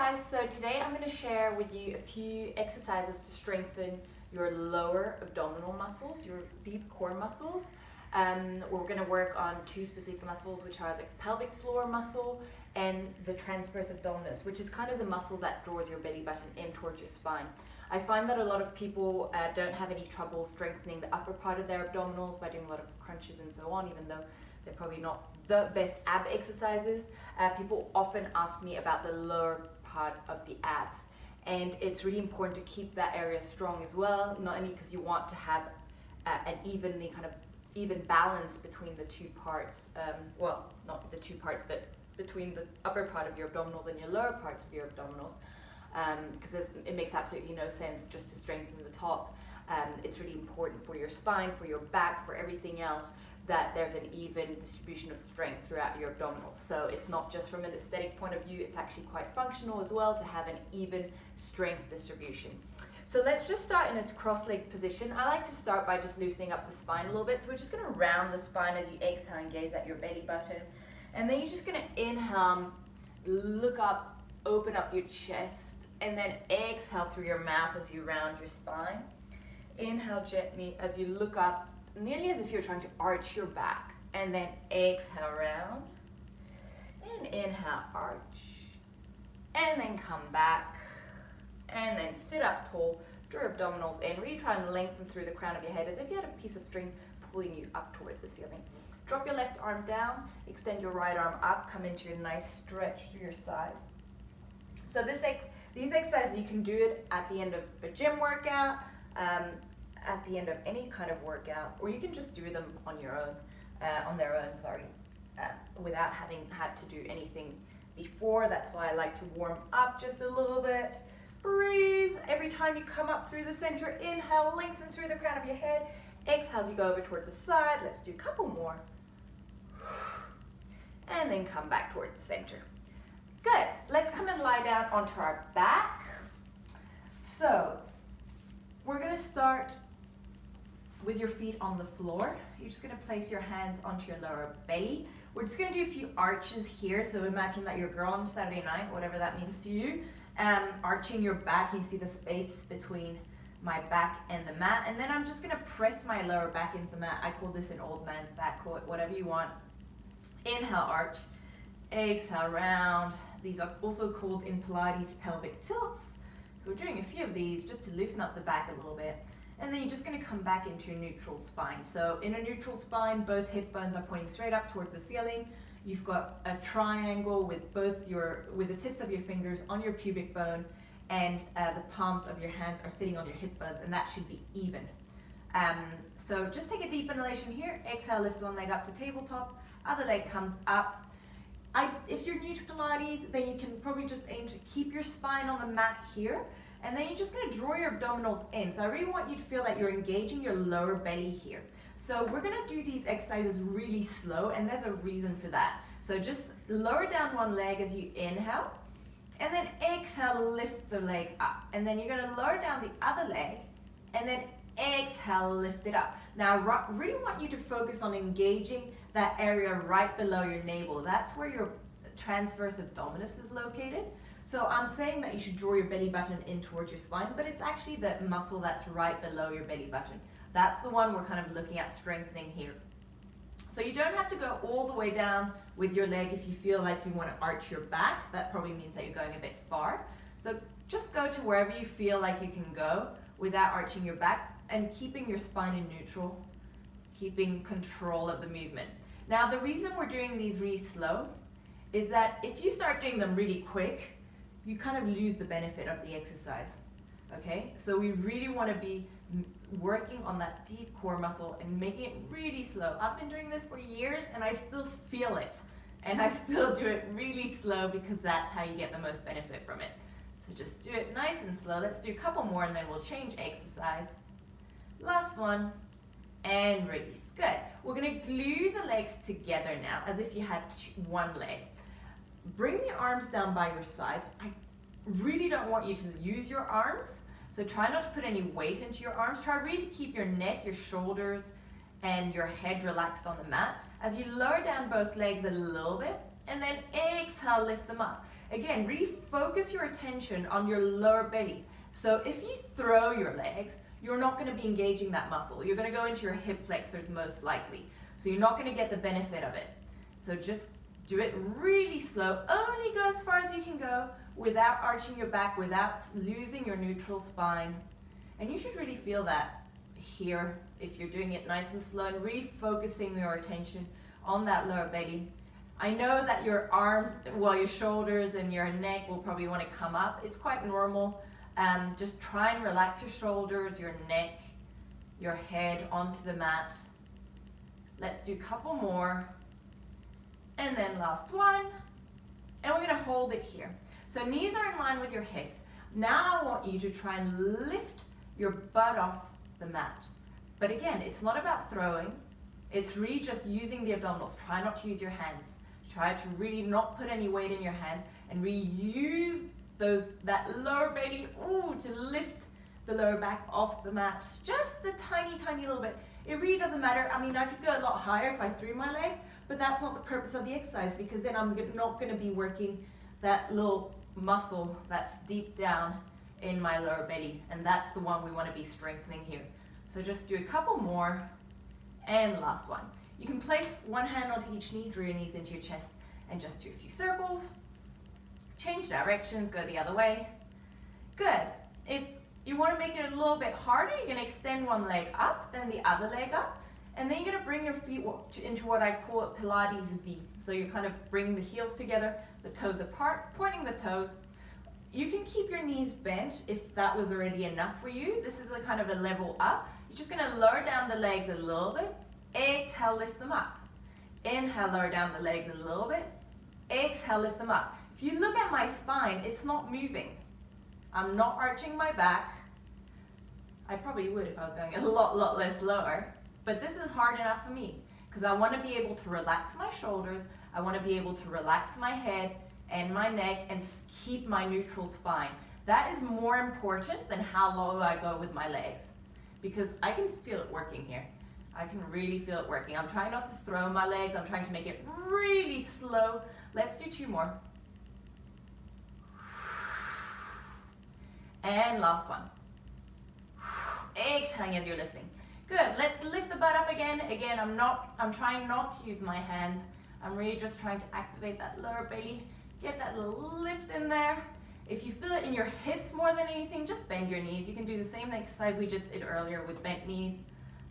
guys, so today I'm going to share with you a few exercises to strengthen your lower abdominal muscles, your deep core muscles. We're going to work on two specific muscles, which are the pelvic floor muscle and the transverse abdominis, which is kind of the muscle that draws your belly button in towards your spine. I find that a lot of people don't have any trouble strengthening the upper part of their abdominals by doing a lot of crunches and so on, even though they're probably not the best ab exercises. People often ask me about the lower part of the abs, and it's really important to keep that area strong as well, not only because you want to have an even balance between the two parts, well, not the two parts, but between the upper part of your abdominals and your lower parts of your abdominals, because it makes absolutely no sense just to strengthen the top. It's really important for your spine, for your back, for everything else, that there's an even distribution of strength throughout your abdominals. So it's not just from an aesthetic point of view, it's actually quite functional as well to have an even strength distribution. So let's just start in a cross-legged position. I like to start by just loosening up the spine a little bit. So we're just going to round the spine as you exhale and gaze at your belly button. And then you're just going to inhale, look up, open up your chest, and then exhale through your mouth as you round your spine. Inhale gently as you look up, nearly as if you're trying to arch your back, and then exhale round, and inhale arch, and then come back, and then sit up tall, draw your abdominals in, really try and lengthen through the crown of your head as if you had a piece of string pulling you up towards the ceiling. Drop your left arm down, extend your right arm up, come into a nice stretch through your side. So these exercises, you can do it at the end of a gym workout, at the end of any kind of workout, or you can just do them on their own, without having had to do anything before. That's why I like to warm up just a little bit. Breathe. Every time you come up through the center, inhale, lengthen through the crown of your head. Exhale as you go over towards the side. Let's do a couple more. And then come back towards the center. Good. Let's come and lie down onto our back. So we're going to start with your feet on the floor. You're just going to place your hands onto your lower belly. We're just going to do a few arches here. So imagine that you're a girl on Saturday night, whatever that means to you. Arching your back, you see the space between my back and the mat. And then I'm just going to press my lower back into the mat. I call this an old man's back, call it whatever you want. Inhale, arch. Exhale, round. These are also called in Pilates pelvic tilts. So we're doing a few of these just to loosen up the back a little bit. And then you're just going to come back into a neutral spine. So in a neutral spine, both hip bones are pointing straight up towards the ceiling. You've got a triangle with the tips of your fingers on your pubic bone, and the palms of your hands are sitting on your hip bones, and that should be even. So just take a deep inhalation here. Exhale, lift one leg up to tabletop. Other leg comes up. If you're new to Pilates, then you can probably just aim to keep your spine on the mat here. And then you're just going to draw your abdominals in. So I really want you to feel that you're engaging your lower belly here. So we're going to do these exercises really slow, and there's a reason for that. So just lower down one leg as you inhale, and then exhale, lift the leg up. And then you're going to lower down the other leg, and then exhale, lift it up. Now I really want you to focus on engaging that area right below your navel. That's where your transverse abdominis is located. So I'm saying that you should draw your belly button in towards your spine, but it's actually the muscle that's right below your belly button. That's the one we're kind of looking at strengthening here. So you don't have to go all the way down with your leg if you feel like you want to arch your back. That probably means that you're going a bit far. So just go to wherever you feel like you can go without arching your back and keeping your spine in neutral, keeping control of the movement. Now the reason we're doing these really slow is that if you start doing them really quick, you kind of lose the benefit of the exercise, okay? So we really want to be working on that deep core muscle and making it really slow. I've been doing this for years and I still feel it. And I still do it really slow because that's how you get the most benefit from it. So just do it nice and slow. Let's do a couple more and then we'll change exercise. Last one. And release. Good. We're going to glue the legs together now as if you had one leg. Bring the arms down by your sides. I really don't want you to use your arms, so try not to put any weight into your arms. Try really to keep your neck, your shoulders, and your head relaxed on the mat. As you lower down both legs a little bit, and then exhale, lift them up. Again, really focus your attention on your lower belly. So if you throw your legs, you're not going to be engaging that muscle. You're going to go into your hip flexors most likely. So you're not going to get the benefit of it. So just do it really slow. Only go as far as you can go without arching your back, without losing your neutral spine. And you should really feel that here if you're doing it nice and slow and really focusing your attention on that lower belly. I know that your arms, well, your shoulders and your neck will probably want to come up. It's quite normal. Just try and relax your shoulders, your neck, your head onto the mat. Let's do a couple more. And then last one. And we're going to hold it here. So knees are in line with your hips. Now I want you to try and lift your butt off the mat. But again, it's not about throwing. It's really just using the abdominals. Try not to use your hands. Try to really not put any weight in your hands and really use that lower belly to lift the lower back off the mat. Just a tiny, tiny little bit. It really doesn't matter. I mean, I could go a lot higher if I threw my legs, but that's not the purpose of the exercise, because then I'm not going to be working that little muscle that's deep down in my lower belly, and that's the one we want to be strengthening here. So just do a couple more, and last one. You can place one hand onto each knee, draw your knees into your chest, and just do a few circles. Change directions, go the other way. Good. If you want to make it a little bit harder, you're going to extend one leg up, then the other leg up, and then you're going to bring your feet into what I call a Pilates V. So you're kind of bringing the heels together, the toes apart, pointing the toes. You can keep your knees bent if that was already enough for you. This is a kind of a level up. You're just going to lower down the legs a little bit. Exhale, lift them up. Inhale, lower down the legs a little bit. Exhale, lift them up. If you look at my spine, it's not moving. I'm not arching my back. I probably would if I was going a lot less lower. But this is hard enough for me because I want to be able to relax my shoulders. I want to be able to relax my head and my neck and keep my neutral spine. That is more important than how low I go with my legs, because I can feel it working here. I can really feel it working. I'm trying not to throw my legs. I'm trying to make it really slow. Let's do two more. And last one. Exhaling as you're lifting. Good. Let's lift the butt up again. Again, I'm trying not to use my hands. I'm really just trying to activate that lower belly. Get that little lift in there. If you feel it in your hips more than anything, just bend your knees. You can do the same exercise we just did earlier with bent knees.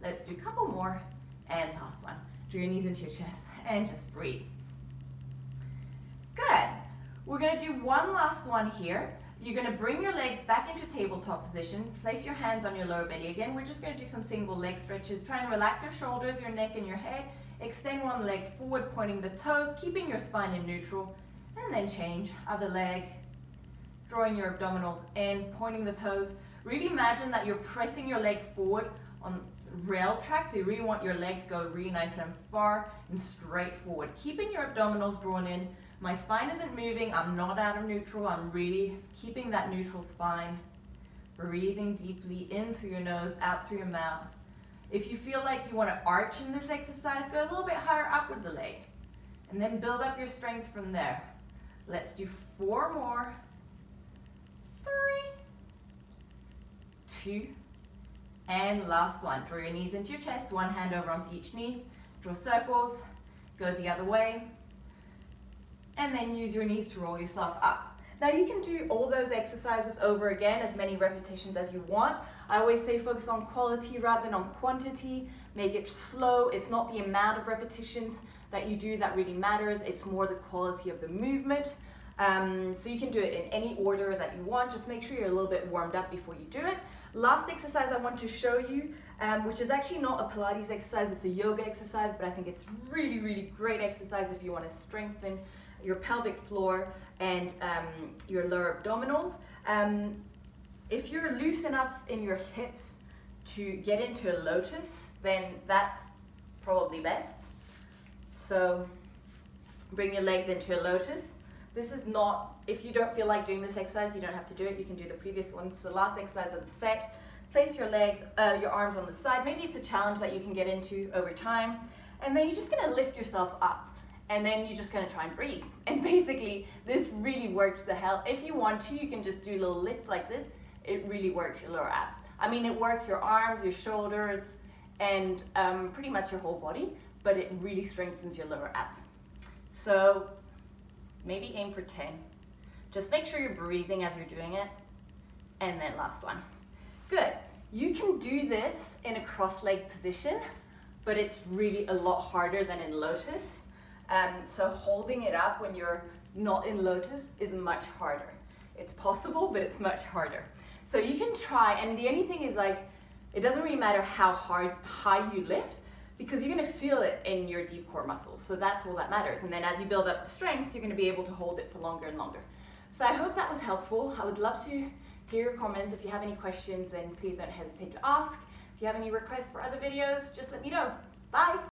Let's do a couple more. And last one. Draw your knees into your chest and just breathe. Good. We're going to do one last one here. You're going to bring your legs back into tabletop position. Place your hands on your lower belly. Again, we're just going to do some single leg stretches. Try and relax your shoulders, your neck, and your head. Extend one leg forward, pointing the toes, keeping your spine in neutral. And then change. Other leg. Drawing your abdominals in, pointing the toes. Really imagine that you're pressing your leg forward on rail track. So you really want your leg to go really nice and far and straight forward. Keeping your abdominals drawn in. My spine isn't moving, I'm not out of neutral, I'm really keeping that neutral spine. Breathing deeply in through your nose, out through your mouth. If you feel like you want to arch in this exercise, go a little bit higher up with the leg. And then build up your strength from there. Let's do 4 more. 3, 2, and last one. Draw your knees into your chest, one hand over onto each knee. Draw circles, go the other way. And then use your knees to roll yourself up. Now you can do all those exercises over again, as many repetitions as you want. I always say focus on quality rather than on quantity. Make it slow. It's not the amount of repetitions that you do that really matters. It's more the quality of the movement. So you can do it in any order that you want. Just make sure you're a little bit warmed up before you do it. Last exercise I want to show you, which is actually not a Pilates exercise, it's a yoga exercise, but I think it's really, really great exercise if you want to strengthen your pelvic floor and your lower abdominals. If you're loose enough in your hips to get into a lotus, then that's probably best. So bring your legs into a lotus. This is not, if you don't feel like doing this exercise, you don't have to do it. You can do the previous one. So last exercise of the set. Place your legs, your arms on the side. Maybe it's a challenge that you can get into over time. And then you're just going to lift yourself up. and then you're just gonna try and breathe. And basically, this really works the hell. If you want to, you can just do a little lift like this. It really works your lower abs. I mean, it works your arms, your shoulders, and pretty much your whole body, but it really strengthens your lower abs. So maybe aim for 10. Just make sure you're breathing as you're doing it. And then last one. Good. You can do this in a cross-legged position, but it's really a lot harder than in lotus. So holding it up when you're not in lotus is much harder. It's possible, but it's much harder. So you can try, and the only thing is, like, it doesn't really matter how high you lift, because you're gonna feel it in your deep core muscles. So that's all that matters. And then as you build up the strength, you're gonna be able to hold it for longer and longer. So I hope that was helpful. I would love to hear your comments. If you have any questions, then please don't hesitate to ask. If you have any requests for other videos, just let me know. Bye.